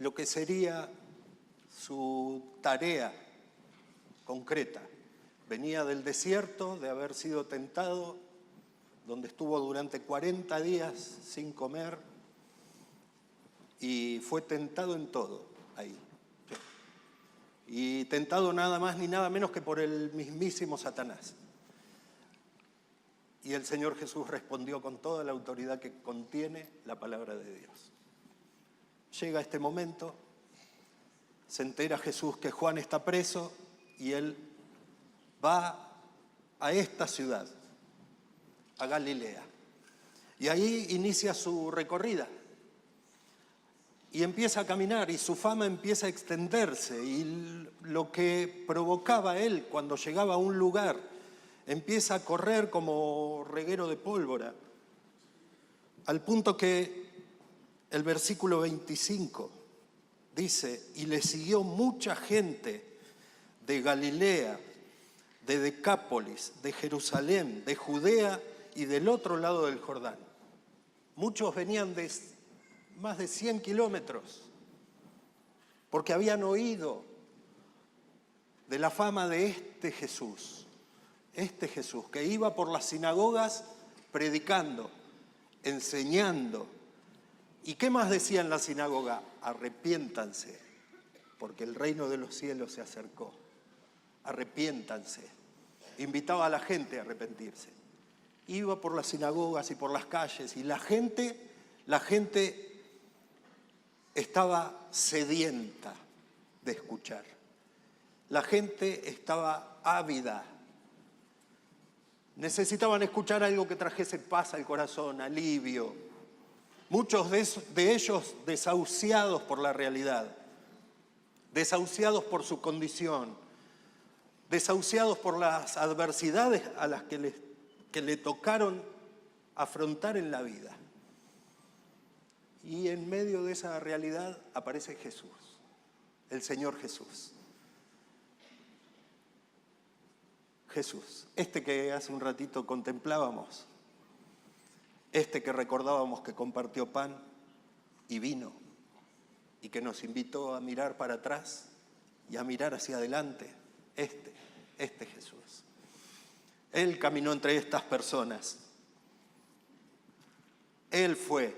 lo que sería su tarea concreta. Venía del desierto, de haber sido tentado, donde estuvo durante 40 días sin comer y fue tentado en todo ahí. Y tentado nada más ni nada menos que por el mismísimo Satanás. Y el Señor Jesús respondió con toda la autoridad que contiene la palabra de Dios. Llega este momento, se entera Jesús que Juan está preso y él va a esta ciudad, a Galilea. Y ahí inicia su recorrida. Y empieza a caminar y su fama empieza a extenderse. Y lo que provocaba él cuando llegaba a un lugar empieza a correr como reguero de pólvora. Al punto que el versículo 25 dice, y le siguió mucha gente de Galilea, de Decápolis, de Jerusalén, de Judea y del otro lado del Jordán. Muchos venían de más de 100 kilómetros, porque habían oído de la fama de este Jesús que iba por las sinagogas predicando, enseñando. ¿Y qué más decía en la sinagoga? Arrepiéntanse, porque el reino de los cielos se acercó. Arrepiéntanse. Invitaba a la gente a arrepentirse. Iba por las sinagogas y por las calles y la gente estaba sedienta de escuchar. La gente estaba ávida. Necesitaban escuchar algo que trajese paz al corazón, alivio. Muchos de ellos desahuciados por la realidad, desahuciados por su condición, desahuciados por las adversidades a las que le tocaron afrontar en la vida. Y en medio de esa realidad aparece Jesús, el Señor Jesús. Jesús, este que hace un ratito contemplábamos, este que recordábamos que compartió pan y vino y que nos invitó a mirar para atrás y a mirar hacia adelante, este Jesús. Él caminó entre estas personas. Él fue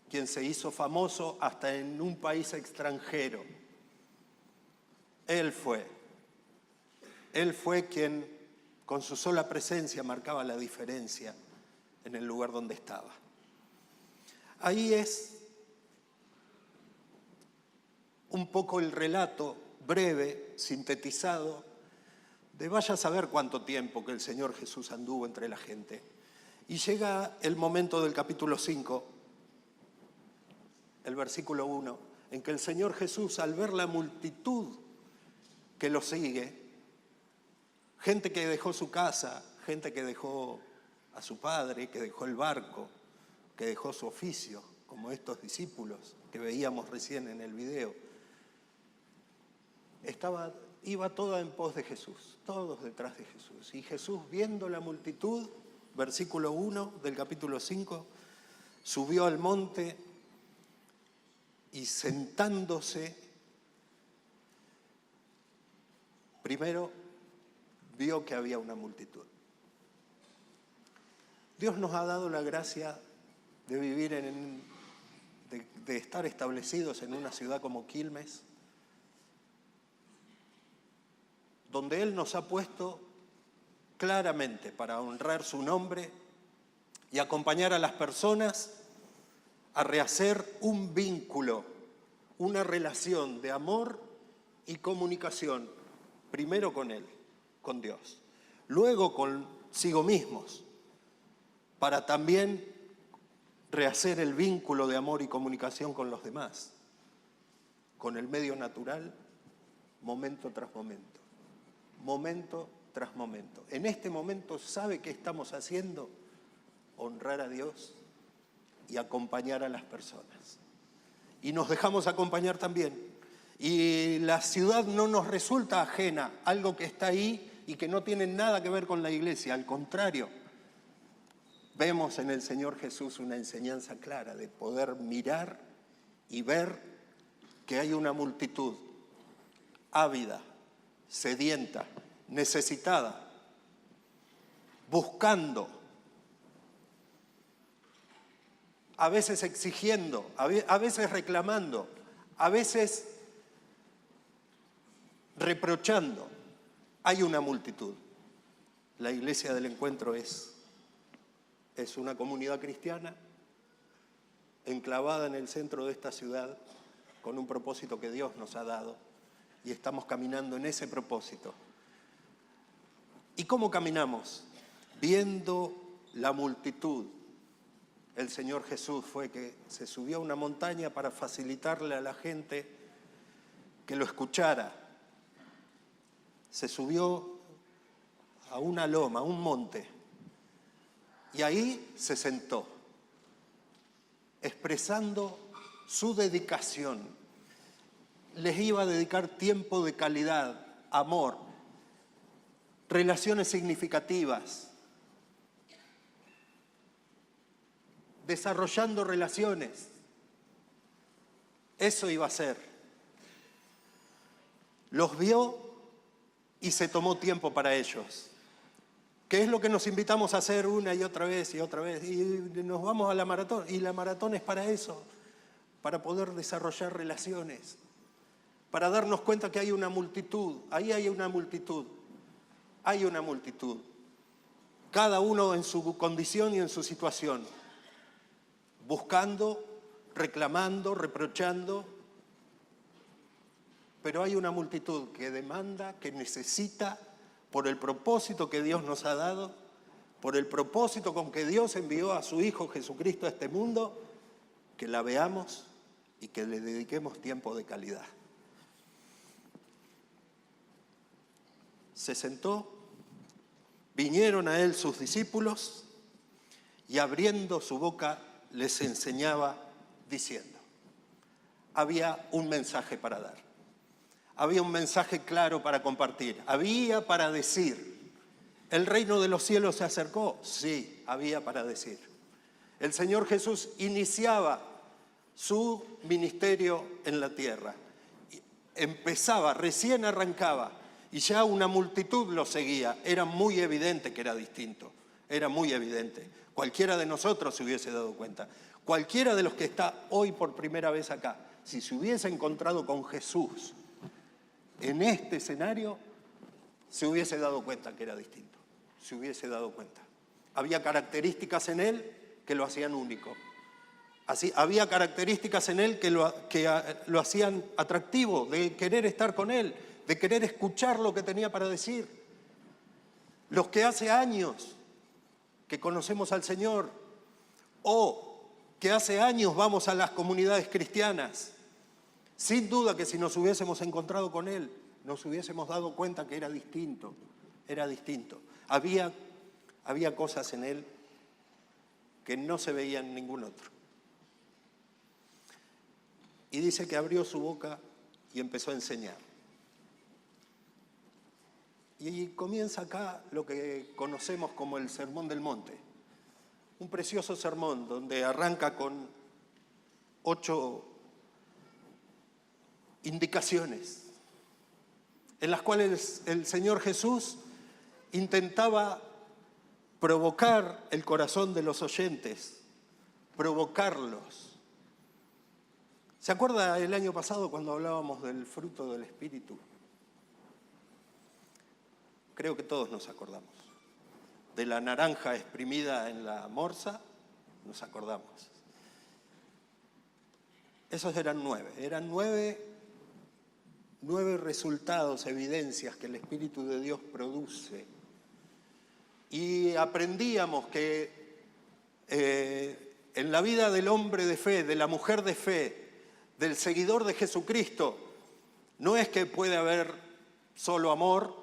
quien se hizo famoso hasta en un país extranjero. Él fue quien con su sola presencia marcaba la diferencia en el lugar donde estaba. Ahí es un poco el relato breve, sintetizado, de vaya a saber cuánto tiempo que el Señor Jesús anduvo entre la gente. Y llega el momento del capítulo 5, el versículo 1, en que el Señor Jesús, al ver la multitud que lo sigue, gente que dejó su casa, gente que dejó a su padre, que dejó el barco, que dejó su oficio, como estos discípulos que veíamos recién en el video, iba toda en pos de Jesús, todos detrás de Jesús. Y Jesús, viendo la multitud, versículo 1 del capítulo 5, subió al monte y sentándose, primero vio que había una multitud. Dios nos ha dado la gracia de vivir de estar establecidos en una ciudad como Quilmes, donde Él nos ha puesto claramente para honrar su nombre y acompañar a las personas a rehacer un vínculo, una relación de amor y comunicación, primero con Él, con Dios, luego consigo mismos, para también rehacer el vínculo de amor y comunicación con los demás, con el medio natural, momento tras momento. Momento tras momento. En este momento, ¿sabe qué estamos haciendo? Honrar a Dios y acompañar a las personas. Y nos dejamos acompañar también. Y la ciudad no nos resulta ajena, algo que está ahí y que no tiene nada que ver con la iglesia. Al contrario, vemos en el Señor Jesús una enseñanza clara de poder mirar y ver que hay una multitud ávida, sedienta, necesitada, buscando, a veces exigiendo, a veces reclamando, a veces reprochando. Hay una multitud. La Iglesia del Encuentro es una comunidad cristiana enclavada en el centro de esta ciudad con un propósito que Dios nos ha dado y estamos caminando en ese propósito. ¿Y cómo caminamos? Viendo la multitud. El Señor Jesús fue que se subió a una montaña para facilitarle a la gente que lo escuchara. Se subió a una loma, a un monte, y ahí se sentó, expresando su dedicación. Les iba a dedicar tiempo de calidad, amor, relaciones significativas, desarrollando relaciones. Eso iba a ser. Los vio y se tomó tiempo para ellos. ¿Qué es lo que nos invitamos a hacer una y otra vez y otra vez? Y nos vamos a la maratón. Y la maratón es para eso, para poder desarrollar relaciones, para darnos cuenta que hay una multitud. Ahí hay una multitud. Hay una multitud. Cada uno en su condición y en su situación. Buscando, reclamando, reprochando. Pero hay una multitud que demanda, que necesita, por el propósito que Dios nos ha dado, por el propósito con que Dios envió a su Hijo Jesucristo a este mundo, que la veamos y que le dediquemos tiempo de calidad. Se sentó, vinieron a él sus discípulos y abriendo su boca les enseñaba diciendo. Había un mensaje para dar. Había un mensaje claro para compartir. Había para decir. ¿El reino de los cielos se acercó? Sí, había para decir. El Señor Jesús iniciaba su ministerio en la tierra. Empezaba, recién arrancaba, y ya una multitud lo seguía. Era muy evidente que era distinto. Era muy evidente. Cualquiera de nosotros se hubiese dado cuenta. Cualquiera de los que está hoy por primera vez acá, si se hubiese encontrado con Jesús en este escenario, se hubiese dado cuenta que era distinto, se hubiese dado cuenta. Había características en él que lo hacían único. Así, había características en él que lo hacían atractivo, de querer estar con él, de querer escuchar lo que tenía para decir. Los que hace años que conocemos al Señor, o que hace años vamos a las comunidades cristianas, sin duda que si nos hubiésemos encontrado con él, nos hubiésemos dado cuenta que era distinto, era distinto. Había cosas en él que no se veían en ningún otro. Y dice que abrió su boca y empezó a enseñar. Y comienza acá lo que conocemos como el Sermón del Monte. Un precioso sermón donde arranca con 8 indicaciones en las cuales el Señor Jesús intentaba provocar el corazón de los oyentes, provocarlos. ¿Se acuerda el año pasado cuando hablábamos del fruto del Espíritu? Creo que todos nos acordamos. De la naranja exprimida en la morsa, nos acordamos. Esos eran 9. Eran 9 resultados, evidencias que el Espíritu de Dios produce. Y aprendíamos que en la vida del hombre de fe, de la mujer de fe, del seguidor de Jesucristo, no es que puede haber solo amor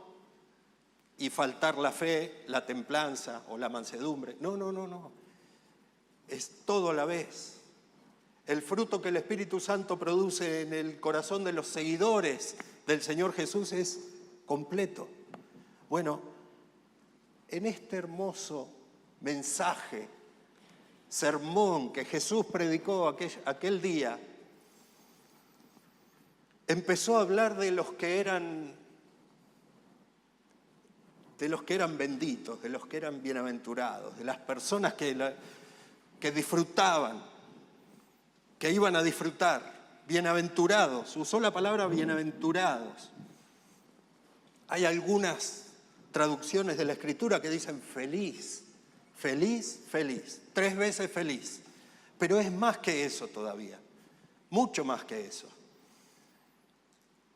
y faltar la fe, la templanza o la mansedumbre. No. Es todo a la vez. El fruto que el Espíritu Santo produce en el corazón de los seguidores del Señor Jesús es completo. Bueno, en este hermoso mensaje, sermón que Jesús predicó aquel día, empezó a hablar de los que eran benditos, de los que eran bienaventurados, de las personas que disfrutaban, que iban a disfrutar. Bienaventurados, usó la palabra bienaventurados. Hay algunas traducciones de la Escritura que dicen feliz, feliz, feliz, 3 veces feliz. Pero es más que eso todavía, mucho más que eso.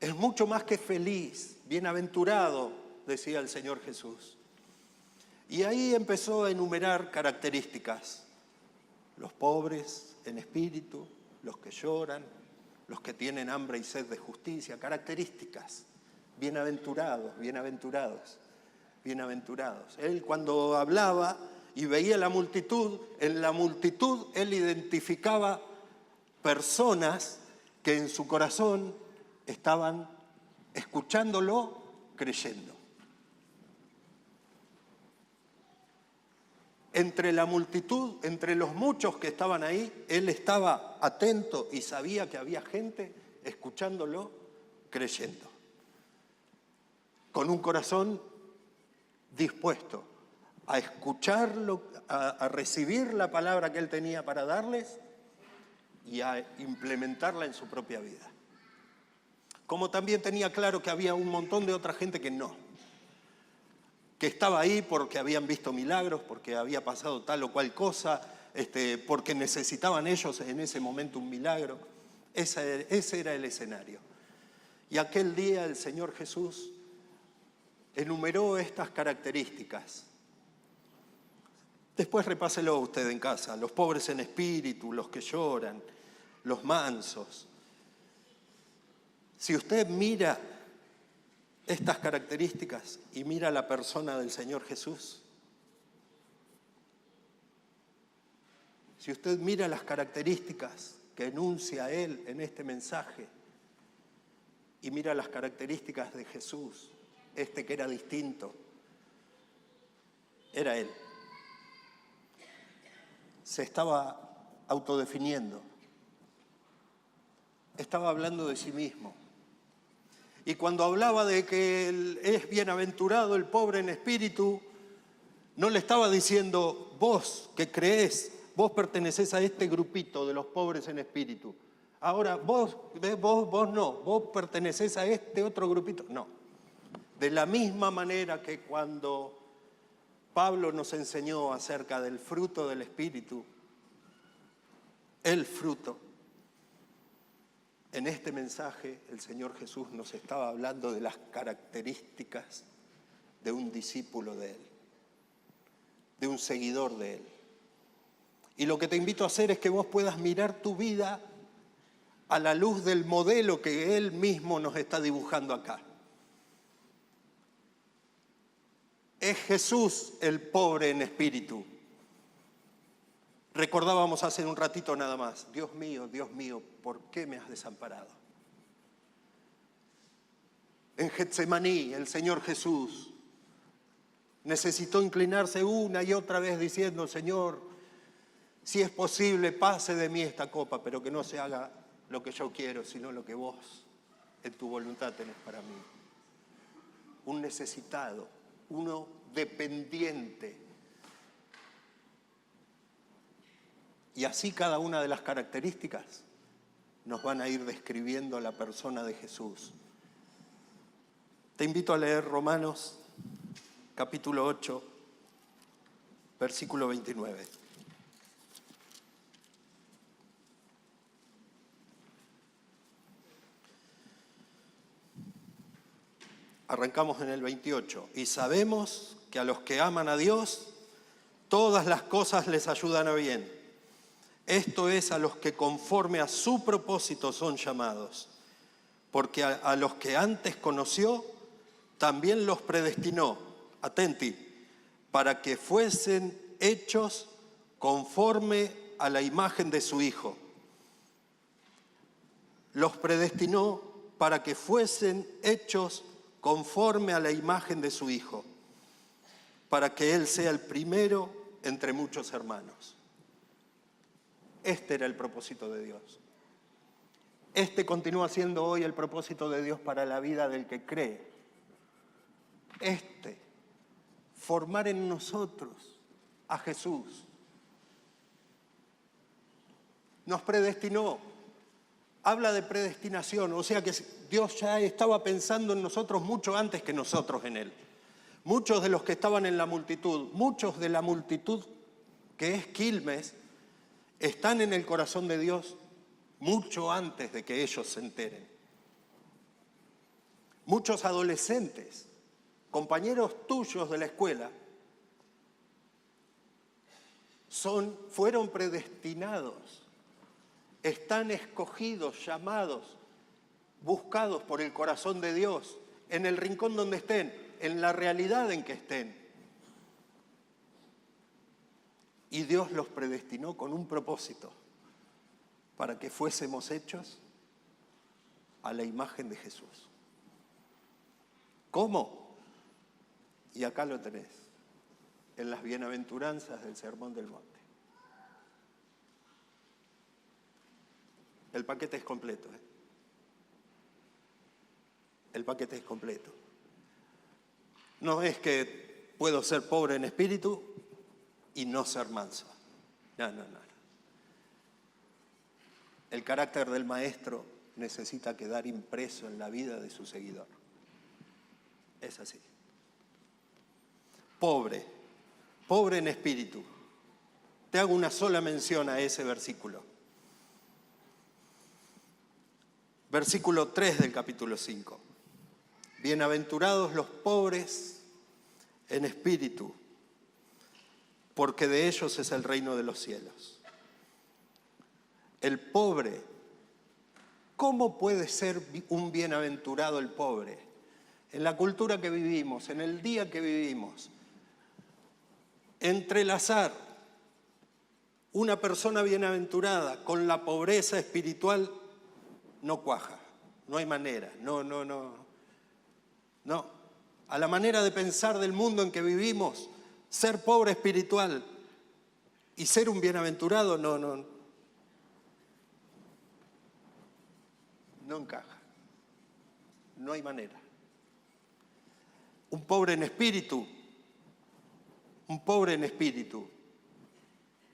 Es mucho más que feliz, bienaventurado, decía el Señor Jesús. Y ahí empezó a enumerar características. Los pobres en espíritu, los que lloran, los que tienen hambre y sed de justicia, características. Bienaventurados, bienaventurados, bienaventurados. Él cuando hablaba y veía la multitud, en la multitud él identificaba personas que en su corazón estaban escuchándolo, creyendo. Entre la multitud, entre los muchos que estaban ahí, él estaba atento y sabía que había gente escuchándolo, creyendo. Con un corazón dispuesto a escucharlo, a recibir la palabra que él tenía para darles y a implementarla en su propia vida. Como también tenía claro que había un montón de otra gente que no, que estaba ahí porque habían visto milagros, porque había pasado tal o cual cosa, porque necesitaban ellos en ese momento un milagro. Ese era el escenario. Y aquel día el Señor Jesús enumeró estas características. Después repáselo usted en casa. Los pobres en espíritu, los que lloran, los mansos. Si usted mira estas características y mira la persona del Señor Jesús, si usted mira las características que enuncia Él en este mensaje y mira las características de Jesús, que era distinto, era Él. Se estaba autodefiniendo, estaba hablando de sí mismo. Y cuando hablaba de que él es bienaventurado el pobre en espíritu, no le estaba diciendo, vos que creés, vos pertenecés a este grupito de los pobres en espíritu. Ahora, vos no, vos pertenecés a este otro grupito. No. De la misma manera que cuando Pablo nos enseñó acerca del fruto del espíritu, el fruto, en este mensaje el Señor Jesús nos estaba hablando de las características de un discípulo de Él, de un seguidor de Él. Y lo que te invito a hacer es que vos puedas mirar tu vida a la luz del modelo que Él mismo nos está dibujando acá. Es Jesús el pobre en espíritu. Recordábamos hace un ratito nada más, Dios mío, ¿por qué me has desamparado? En Getsemaní, el Señor Jesús necesitó inclinarse una y otra vez diciendo, Señor, si es posible, pase de mí esta copa, pero que no se haga lo que yo quiero, sino lo que vos en tu voluntad tenés para mí. Un necesitado, uno dependiente. Y así cada una de las características nos van a ir describiendo la persona de Jesús. Te invito a leer Romanos, capítulo 8, versículo 29. Arrancamos en el 28. Y sabemos que a los que aman a Dios, todas las cosas les ayudan a bien. Esto es a los que conforme a su propósito son llamados. Porque a los que antes conoció, también los predestinó, atenti, para que fuesen hechos conforme a la imagen de su Hijo. Los predestinó para que fuesen hechos conforme a la imagen de su Hijo, para que Él sea el primero entre muchos hermanos. Este era el propósito de Dios. Este continúa siendo hoy el propósito de Dios para la vida del que cree. Formar en nosotros a Jesús. Nos predestinó. Habla de predestinación, o sea que Dios ya estaba pensando en nosotros mucho antes que nosotros en Él. Muchos de los que estaban en la multitud, muchos de la multitud que es Quilmes, están en el corazón de Dios mucho antes de que ellos se enteren. Muchos adolescentes, compañeros tuyos de la escuela, fueron predestinados, están escogidos, llamados, buscados por el corazón de Dios, en el rincón donde estén, en la realidad en que estén. Y Dios los predestinó con un propósito, para que fuésemos hechos a la imagen de Jesús. ¿Cómo? Y acá lo tenés, en las bienaventuranzas del Sermón del Monte. El paquete es completo, ¿eh? El paquete es completo. No es que puedo ser pobre en espíritu y no ser manso. No. El carácter del maestro necesita quedar impreso en la vida de su seguidor. Es así. Pobre en espíritu. Te hago una sola mención a ese versículo. Versículo 3 del capítulo 5. Bienaventurados los pobres en espíritu, porque de ellos es el reino de los cielos. El pobre, ¿cómo puede ser un bienaventurado el pobre? En la cultura que vivimos, en el día que vivimos, entrelazar una persona bienaventurada con la pobreza espiritual no cuaja, no hay manera, no. A la manera de pensar del mundo en que vivimos, ser pobre espiritual y ser un bienaventurado no encaja. No hay manera. Un pobre en espíritu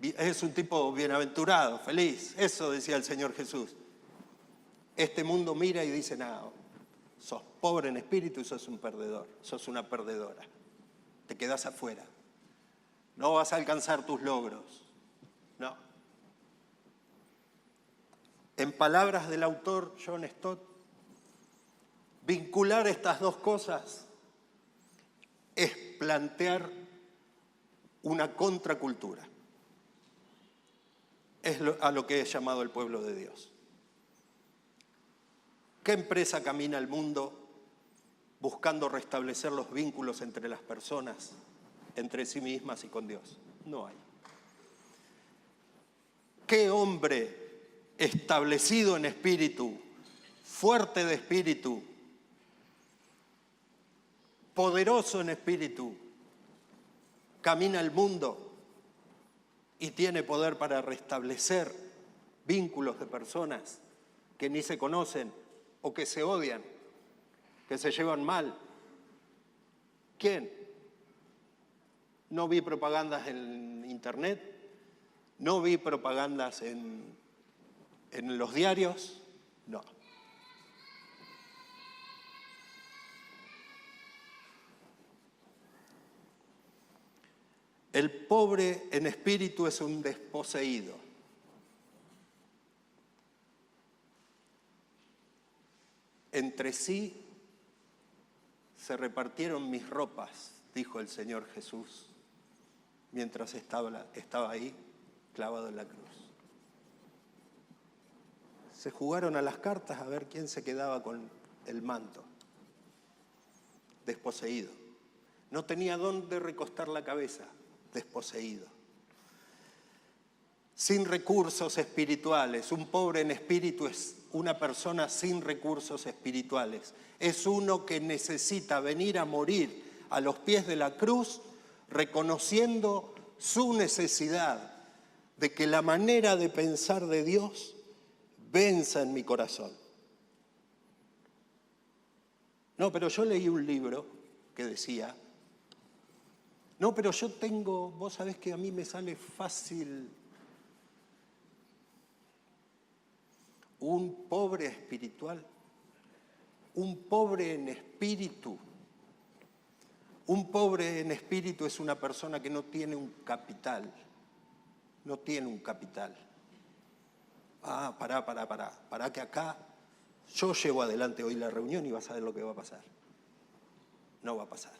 es un tipo bienaventurado, feliz. Eso decía el Señor Jesús. Este mundo mira y dice, no, sos pobre en espíritu y sos un perdedor, sos una perdedora. Te quedás afuera. No vas a alcanzar tus logros. No. En palabras del autor John Stott, vincular estas dos cosas es plantear una contracultura. Es a lo que es llamado el pueblo de Dios. ¿Qué empresa camina el mundo buscando restablecer los vínculos entre las personas, entre sí mismas y con Dios? No hay. ¿Qué hombre establecido en espíritu, fuerte de espíritu, poderoso en espíritu, camina el mundo y tiene poder para restablecer vínculos de personas que ni se conocen o que se odian, que se llevan mal? ¿Quién? No vi propagandas en internet, no vi propagandas en los diarios, no. El pobre en espíritu es un desposeído. Entre sí se repartieron mis ropas, dijo el Señor Jesús, mientras estaba ahí clavado en la cruz. Se jugaron a las cartas a ver quién se quedaba con el manto. Desposeído. No tenía dónde recostar la cabeza. Desposeído. Sin recursos espirituales. Un pobre en espíritu es una persona sin recursos espirituales. Es uno que necesita venir a morir a los pies de la cruz, reconociendo su necesidad de que la manera de pensar de Dios venza en mi corazón. No, pero yo leí un libro que decía, no, pero yo tengo, vos sabés que a mí me sale fácil un pobre espiritual, un pobre en espíritu. Un pobre en espíritu es una persona que no tiene un capital, no tiene un capital. Ah, pará que acá yo llevo adelante hoy la reunión y vas a ver lo que va a pasar. No va a pasar.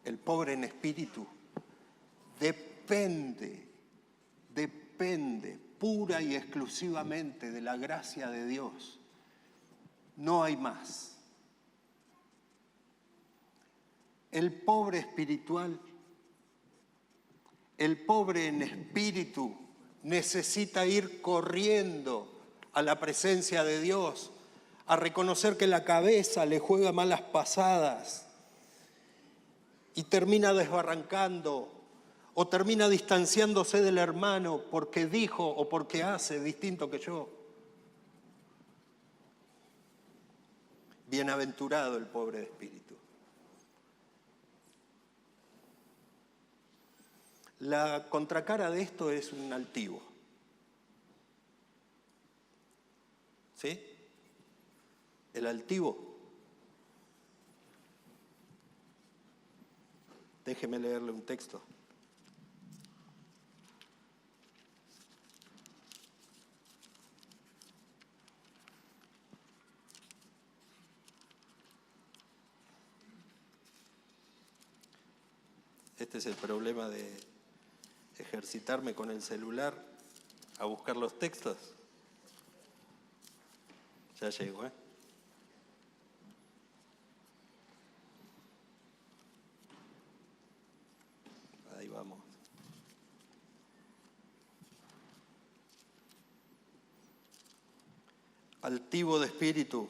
El pobre en espíritu depende pura y exclusivamente de la gracia de Dios. No hay más. El pobre espiritual, el pobre en espíritu, necesita ir corriendo a la presencia de Dios, a reconocer que la cabeza le juega malas pasadas y termina desbarrancando o termina distanciándose del hermano porque dijo o porque hace distinto que yo. Bienaventurado el pobre de espíritu. La contracara de esto es un altivo. ¿Sí? El altivo. Déjeme leerle un texto. Este es el problema de ejercitarme con el celular a buscar los textos. Ya llego, ¿eh? Ahí vamos. Altivo de espíritu.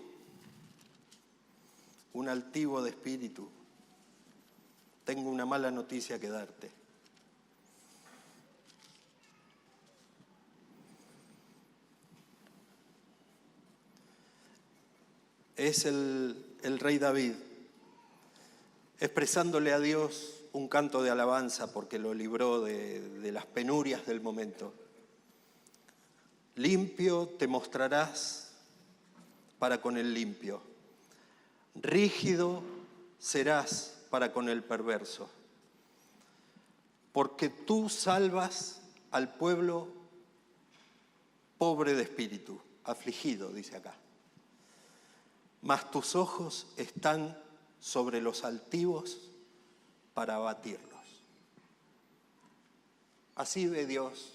Un altivo de espíritu. Tengo una mala noticia que darte. Es el rey David, expresándole a Dios un canto de alabanza porque lo libró de las penurias del momento. Limpio te mostrarás para con el limpio, rígido serás para con el perverso, porque tú salvas al pueblo pobre de espíritu, afligido, dice acá. Mas tus ojos están sobre los altivos para abatirlos. Así ve Dios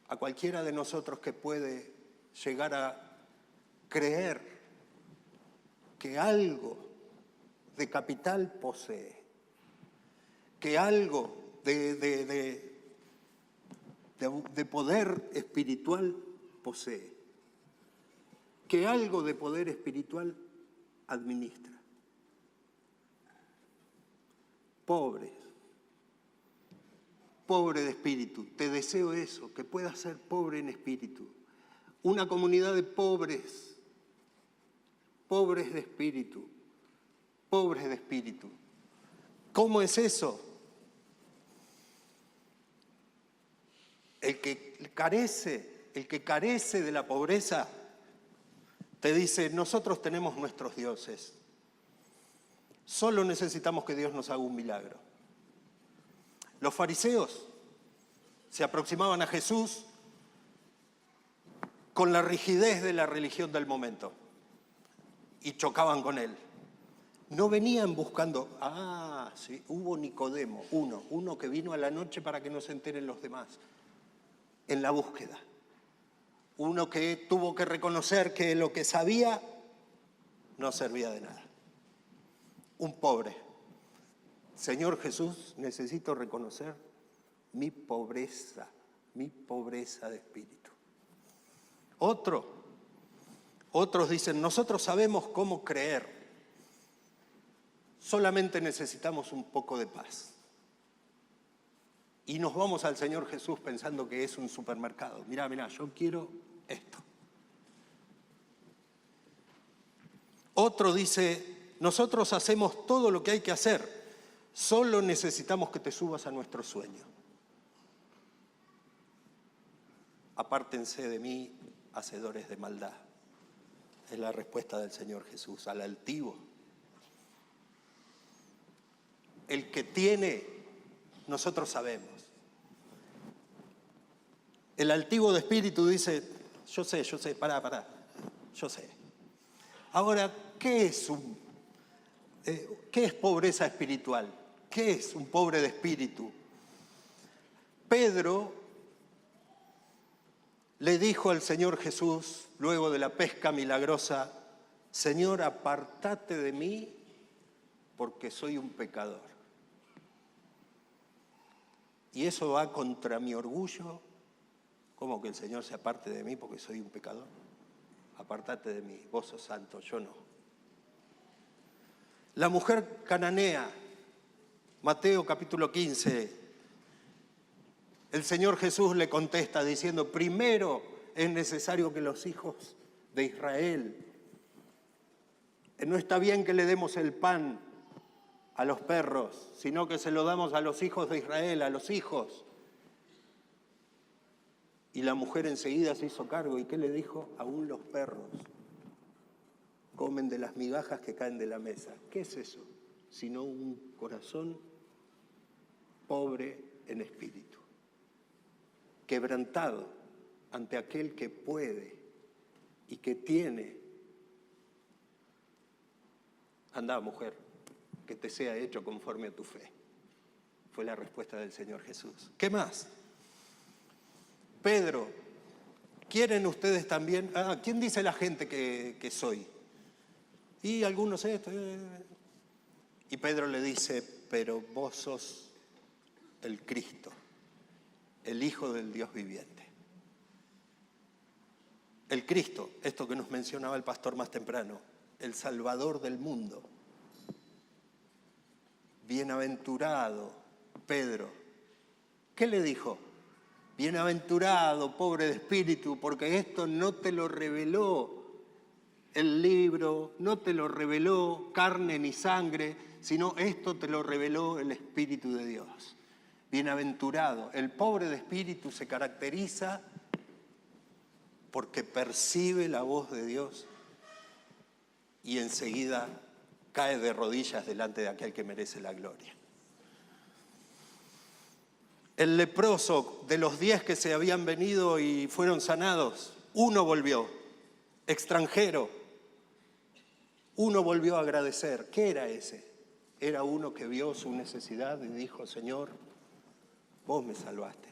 a cualquiera de nosotros que puede llegar a creer que algo de capital posee, que algo de poder espiritual posee, que algo de poder espiritual administra. Pobre de espíritu, te deseo eso, que puedas ser pobre en espíritu. Una comunidad de pobres de espíritu, pobres de espíritu. ¿Cómo es eso? El que carece de la pobreza, te dice, nosotros tenemos nuestros dioses. Solo necesitamos que Dios nos haga un milagro. Los fariseos se aproximaban a Jesús con la rigidez de la religión del momento y chocaban con él. No venían buscando, sí, hubo Nicodemo, uno que vino a la noche para que no se enteren los demás, en la búsqueda. Uno que tuvo que reconocer que lo que sabía no servía de nada. Un pobre. Señor Jesús, necesito reconocer mi pobreza de espíritu. Otros dicen, nosotros sabemos cómo creer, solamente necesitamos un poco de paz. y nos vamos al Señor Jesús pensando que es un supermercado. Mirá, yo quiero esto. Otro dice, nosotros hacemos todo lo que hay que hacer, solo necesitamos que te subas a nuestro sueño. Apártense de mí, hacedores de maldad. Es la respuesta del Señor Jesús al altivo. El que tiene, nosotros sabemos. El altivo de espíritu dice, yo sé, pará, yo sé. Ahora, ¿qué es pobreza espiritual? ¿Qué es un pobre de espíritu? Pedro le dijo al Señor Jesús, luego de la pesca milagrosa, Señor, apártate de mí porque soy un pecador. Y eso va contra mi orgullo. ¿Cómo que el Señor se aparte de mí porque soy un pecador? Apártate de mí, vos sos santo, yo no. La mujer cananea, Mateo capítulo 15, el Señor Jesús le contesta diciendo, primero es necesario que los hijos de Israel, no está bien que le demos el pan a los perros, sino que se lo damos a los hijos de Israel, a los hijos. Y la mujer enseguida se hizo cargo. ¿Y qué le dijo? Aún los perros comen de las migajas que caen de la mesa. ¿Qué es eso? Sino un corazón pobre en espíritu, quebrantado ante aquel que puede y que tiene. Anda, mujer, que te sea hecho conforme a tu fe. Fue la respuesta del Señor Jesús. ¿Qué más? Pedro, ¿quieren ustedes también? ¿Quién dice la gente que soy? Y algunos esto. Y Pedro le dice, pero vos sos el Cristo, el Hijo del Dios viviente. El Cristo, esto que nos mencionaba el pastor más temprano, el Salvador del mundo. Bienaventurado, Pedro. ¿Qué le dijo? Bienaventurado, pobre de espíritu, porque esto no te lo reveló el libro, no te lo reveló carne ni sangre, sino esto te lo reveló el Espíritu de Dios. Bienaventurado. El pobre de espíritu se caracteriza porque percibe la voz de Dios y enseguida cae de rodillas delante de aquel que merece la gloria. El leproso, de los 10 que se habían venido y fueron sanados, uno volvió, extranjero. Uno volvió a agradecer. ¿Qué era ese? Era uno que vio su necesidad y dijo, Señor, vos me salvaste.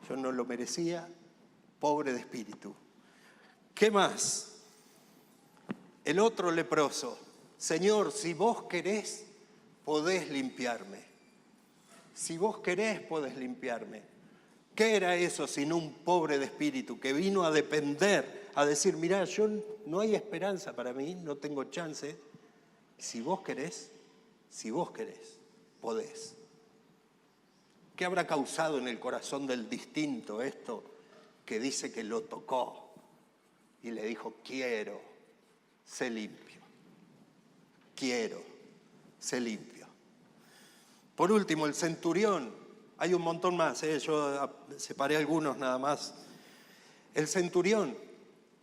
Yo no lo merecía, pobre de espíritu. ¿Qué más? El otro leproso, Señor, si vos querés, podés limpiarme. Si vos querés, podés limpiarme. ¿Qué era eso sino un pobre de espíritu que vino a depender, a decir, mirá, yo no hay esperanza para mí, no tengo chance. Si vos querés, podés. ¿Qué habrá causado en el corazón del distinto esto que dice que lo tocó y le dijo, quiero, sé limpio. Quiero, sé limpio. Por último, el centurión. Hay un montón más, yo separé algunos nada más. El centurión,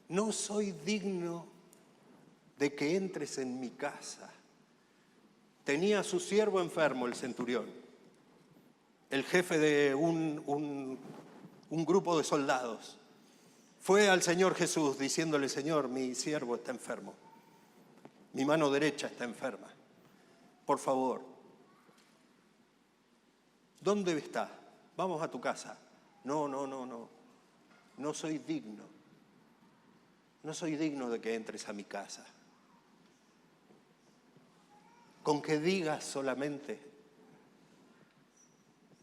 no soy digno de que entres en mi casa. Tenía a su siervo enfermo, el centurión, el jefe de un grupo de soldados. Fue al Señor Jesús diciéndole, Señor, mi siervo está enfermo, mi mano derecha está enferma, por favor. ¿Dónde está? Vamos a tu casa. No. No soy digno. No soy digno de que entres a mi casa. Con que digas solamente,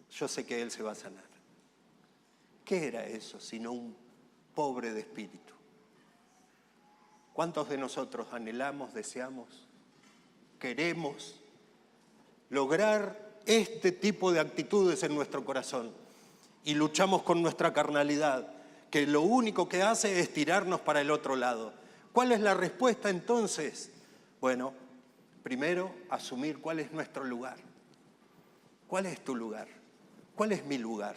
yo sé que Él se va a sanar. ¿Qué era eso sino un pobre de espíritu? ¿Cuántos de nosotros anhelamos, deseamos, queremos lograr este tipo de actitudes en nuestro corazón y luchamos con nuestra carnalidad, que lo único que hace es tirarnos para el otro lado. ¿Cuál es la respuesta entonces? Bueno, primero, asumir cuál es nuestro lugar. ¿Cuál es tu lugar? ¿Cuál es mi lugar?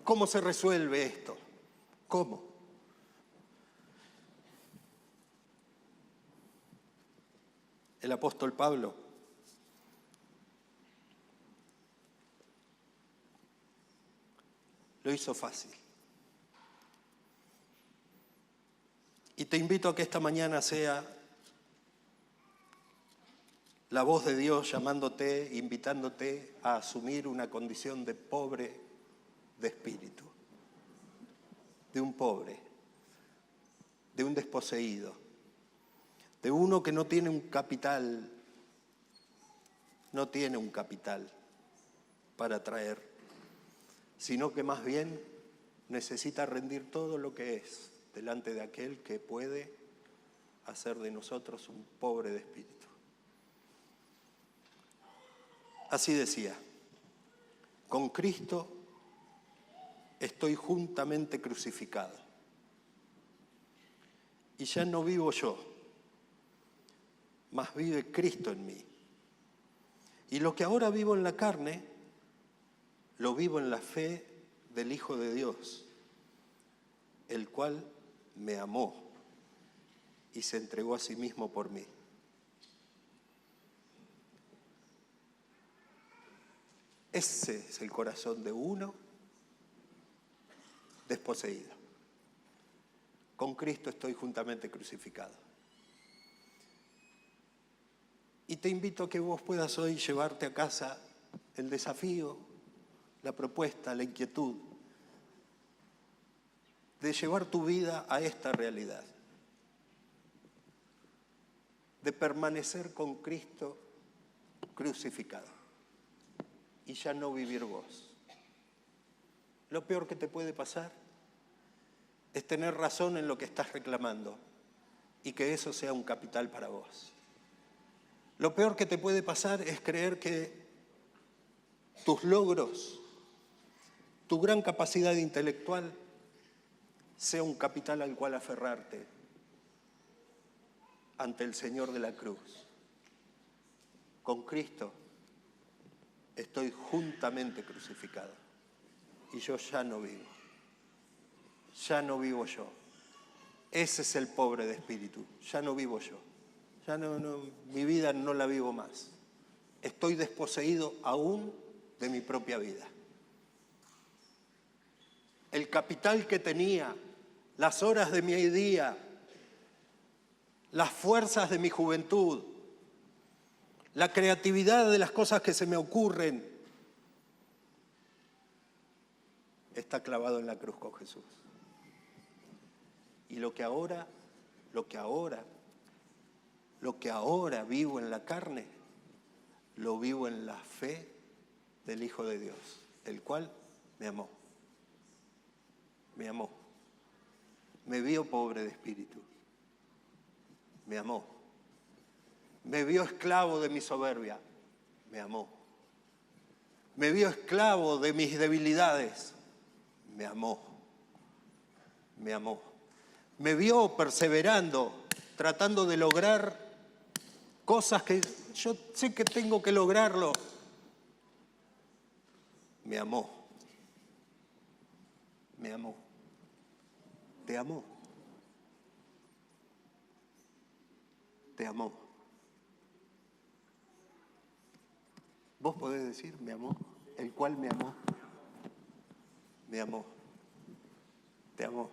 ¿Cómo se resuelve esto? ¿Cómo? El apóstol Pablo lo hizo fácil. Y te invito a que esta mañana sea la voz de Dios llamándote, invitándote a asumir una condición de pobre de espíritu, de un pobre, de un desposeído, de uno que no tiene un capital para traer, sino que más bien necesita rendir todo lo que es delante de aquel que puede hacer de nosotros un pobre de espíritu. Así decía, con Cristo estoy juntamente crucificado. Y ya no vivo yo, mas vive Cristo en mí. Y lo que ahora vivo en la carne, lo vivo en la fe del Hijo de Dios, el cual me amó y se entregó a sí mismo por mí. Ese es el corazón de uno desposeído. Con Cristo estoy juntamente crucificado. Y te invito a que vos puedas hoy llevarte a casa el desafío, la propuesta, la inquietud de llevar tu vida a esta realidad, de permanecer con Cristo crucificado y ya no vivir vos. Lo peor que te puede pasar es tener razón en lo que estás reclamando y que eso sea un capital para vos. Lo peor que te puede pasar es creer que tus logros, tu gran capacidad intelectual, sea un capital al cual aferrarte ante el Señor de la cruz. Con Cristo estoy juntamente crucificado y yo ya no vivo. Ya no vivo yo. Ese es el pobre de espíritu. Ya no vivo yo. Ya mi vida no la vivo más. Estoy desposeído aún de mi propia vida. El capital que tenía, las horas de mi día, las fuerzas de mi juventud, la creatividad de las cosas que se me ocurren, está clavado en la cruz con Jesús. Y lo que ahora vivo en la carne, lo vivo en la fe del Hijo de Dios, el cual me amó. Me amó. Me vio pobre de espíritu. Me amó. Me vio esclavo de mi soberbia. Me amó. Me vio esclavo de mis debilidades. Me amó. Me amó. Me vio perseverando, tratando de lograr cosas que yo sé que tengo que lograrlo. Me amó. Me amó. Te amó. Te amó. ¿Vos podés decir, me amó? El cual me amó. Me amó. Te amó.